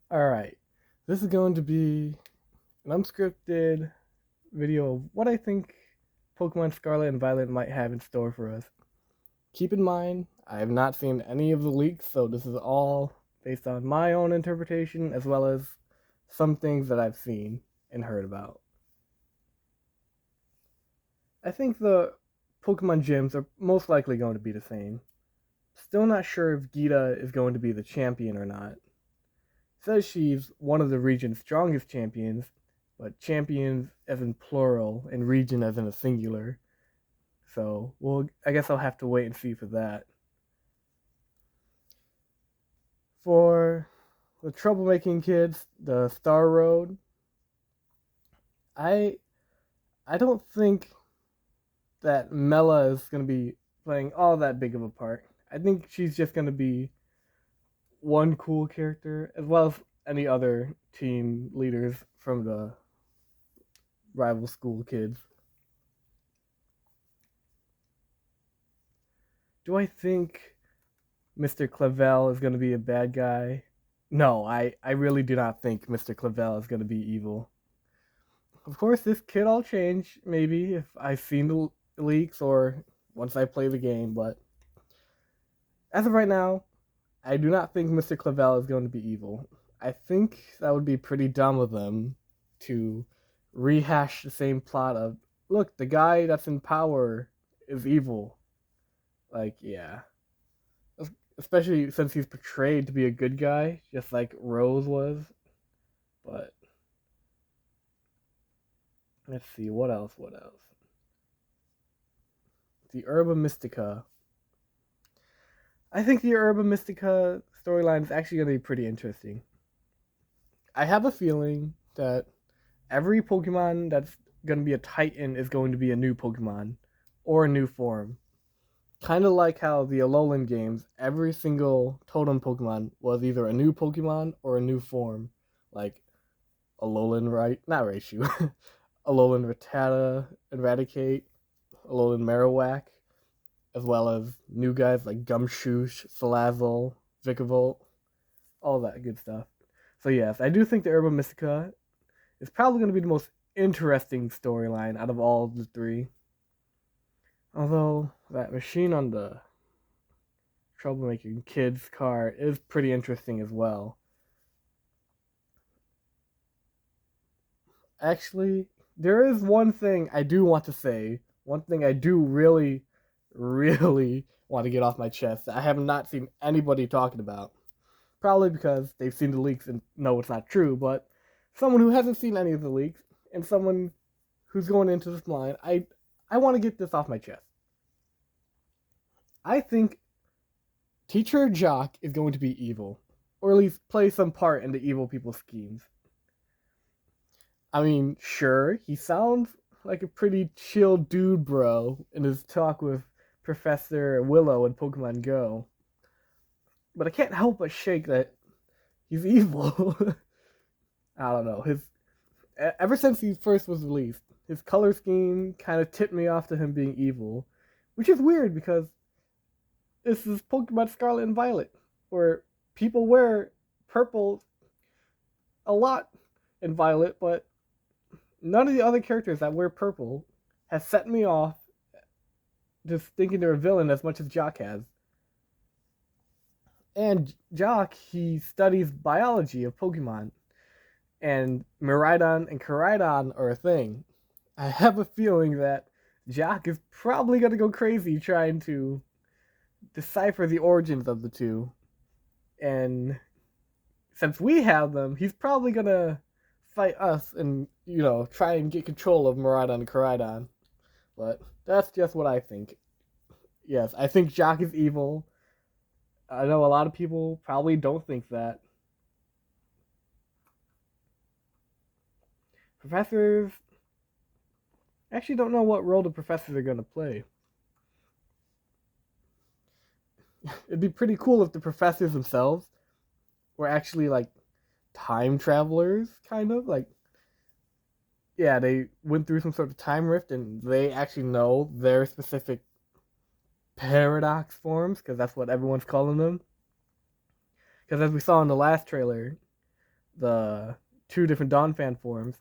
Alright, this is going to be an unscripted video of what I think Pokemon Scarlet and Violet might have in store for us. Keep in mind, I have not seen any of the leaks, so this is all based on my own interpretation as well as some things that I've seen and heard about. I think the Pokemon gyms are most likely going to be the same. Still not sure if Gita is going to be the champion or not. Says she's one of the region's strongest champions, but champions as in plural and region as in a singular. So, well, I guess I'll have to wait and see for that. For the troublemaking kids, the Star Road, I I don't think that Mela is going to be playing all that big of a part. I think she's just going to be one cool character as well as any other team leaders from the rival school kids. Do I think Mr. Clavel is going to be a bad guy? No, I really do not think Mr. Clavel is going to be evil. Of course, this could all change, maybe, if I've seen the leaks or once I play the game, but as of right now, I do not think Mr. Clavel is going to be evil. I think that would be pretty dumb of them to rehash the same plot of, look, the guy that's in power is evil. Like, yeah. Especially since he's portrayed to be a good guy, just like Rose was. But let's see, what else? What else? The Herba Mystica. I think the Herba Mystica storyline is actually going to be pretty interesting. I have a feeling that every Pokemon that's going to be a Titan is going to be a new Pokemon or a new form. Kind of like how the Alolan games, every single totem Pokemon was either a new Pokemon or a new form. Like Alolan, right? Not Raichu. Alolan Rattata, Eradicate, Alolan Marowak, as well as new guys like Gumshoos, Salazzle, Vikavolt, all that good stuff. So yes, I do think the Herba Mystica is probably going to be the most interesting storyline out of all of the three. Although that machine on the troublemaking kids car is pretty interesting as well. Actually, there is one thing I do want to say. One thing I do really, really want to get off my chest that I have not seen anybody talking about. Probably because they've seen the leaks and know it's not true, but someone who hasn't seen any of the leaks and someone who's going into this blind, I want to get this off my chest. I think Teacher Jock is going to be evil, or at least play some part in the evil people's schemes. I mean, sure, he sounds like a pretty chill dude, bro, in his talk with Professor Willow in Pokemon Go. But I can't help but shake that he's evil. I don't know. His ever since he first was released, his color scheme kind of tipped me off to him being evil, which is weird because this is Pokemon Scarlet and Violet, where people wear purple a lot in Violet, but none of the other characters that wear purple has set me off just thinking they're a villain as much as Jock has. And Jock, he studies biology of Pokemon, and Miraidon and Koraidon are a thing. I have a feeling that Jock is probably going to go crazy trying to decipher the origins of the two. And since we have them, he's probably going to fight us and, try and get control of Miraidon and Koraidon. But that's just what I think. Yes, I think Jock is evil. I know a lot of people probably don't think that. Professors actually don't know what role the professors are going to play. It'd be pretty cool if the professors themselves were actually like time travelers, kind of like, yeah, they went through some sort of time rift and they actually know their specific paradox forms, because that's what everyone's calling them. Because as we saw in the last trailer, the two different Donphan forms.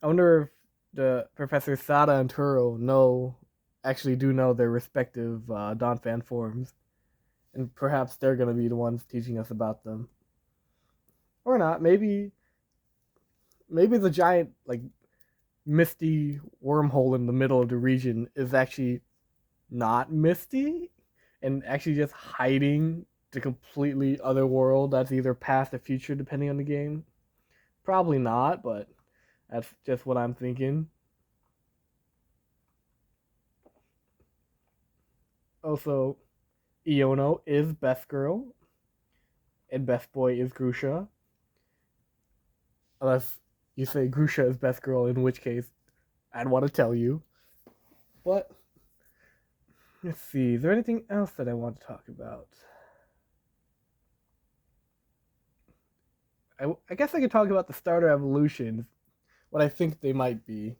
I wonder if the Professor Sada and Turo actually do know their respective Donphan forms, and perhaps they're gonna be the ones teaching us about them, or not. Maybe the giant like misty wormhole in the middle of the region is actually not misty, and actually just hiding the completely other world that's either past or future depending on the game. Probably not, but that's just what I'm thinking. Also, Iono is best girl, and best boy is Grusha. Unless you say Grusha is best girl, in which case I'd want to tell you. But let's see, is there anything else that I want to talk about? I guess I could talk about the starter evolutions, what I think they might be.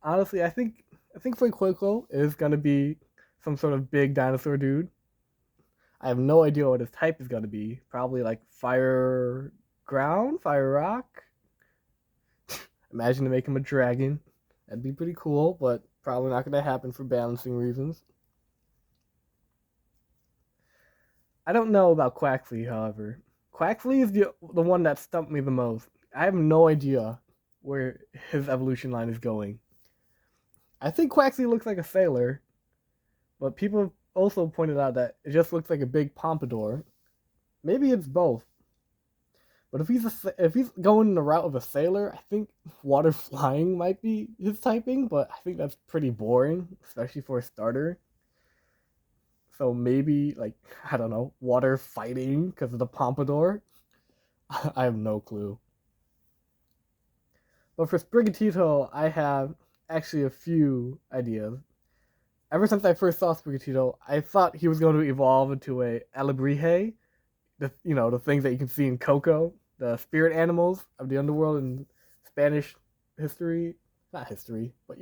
Honestly, I think Fuecoco is gonna be some sort of big dinosaur dude. I have no idea what his type is gonna be. Probably like fire ground, fire rock. Imagine to make him a dragon. That'd be pretty cool, but probably not gonna happen for balancing reasons. I don't know about Quaxley, however. Quaxley is the one that stumped me the most. I have no idea where his evolution line is going. I think Quaxley looks like a sailor, but people also pointed out that it just looks like a big pompadour. Maybe it's both. But if he's going the route of a sailor, I think water flying might be his typing, but I think that's pretty boring, especially for a starter. So maybe like I don't know, water fighting because of the pompadour. I have no clue. But for Sprigatito, I have actually a few ideas. Ever since I first saw Sprigatito, I thought he was going to evolve into a Alebrije, the things that you can see in Coco, the spirit animals of the underworld in Spanish history, not history, but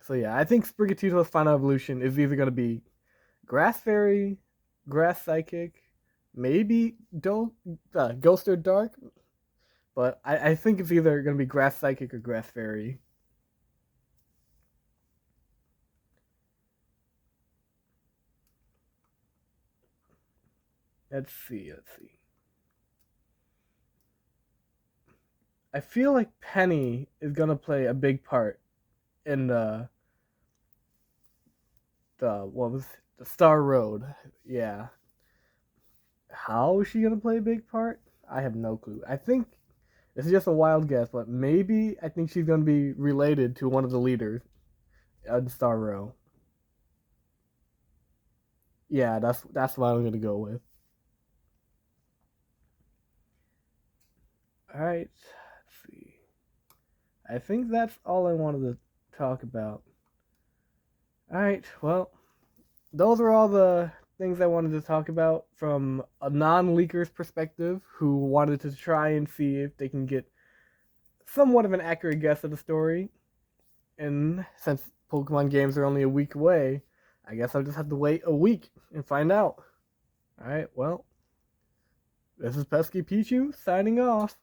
So yeah, I think Sprigatito's final evolution is either going to be Grass Fairy, Grass Psychic, maybe Ghost or Dark, but I think it's either going to be Grass Psychic or Grass Fairy. Let's see. I feel like Penny is gonna play a big part in the what was the Star Road. Yeah. How is she gonna play a big part? I have no clue. I think this is just a wild guess, but maybe I think she's gonna be related to one of the leaders in Star Row. Yeah, that's what I'm gonna go with. All right. Let's see. I think that's all I wanted to talk about. All right. Well, those are all the things I wanted to talk about from a non-leaker's perspective who wanted to try and see if they can get somewhat of an accurate guess of the story. And since Pokemon games are only a week away, I guess I'll just have to wait a week and find out. Alright, well, this is Pesky Pichu signing off.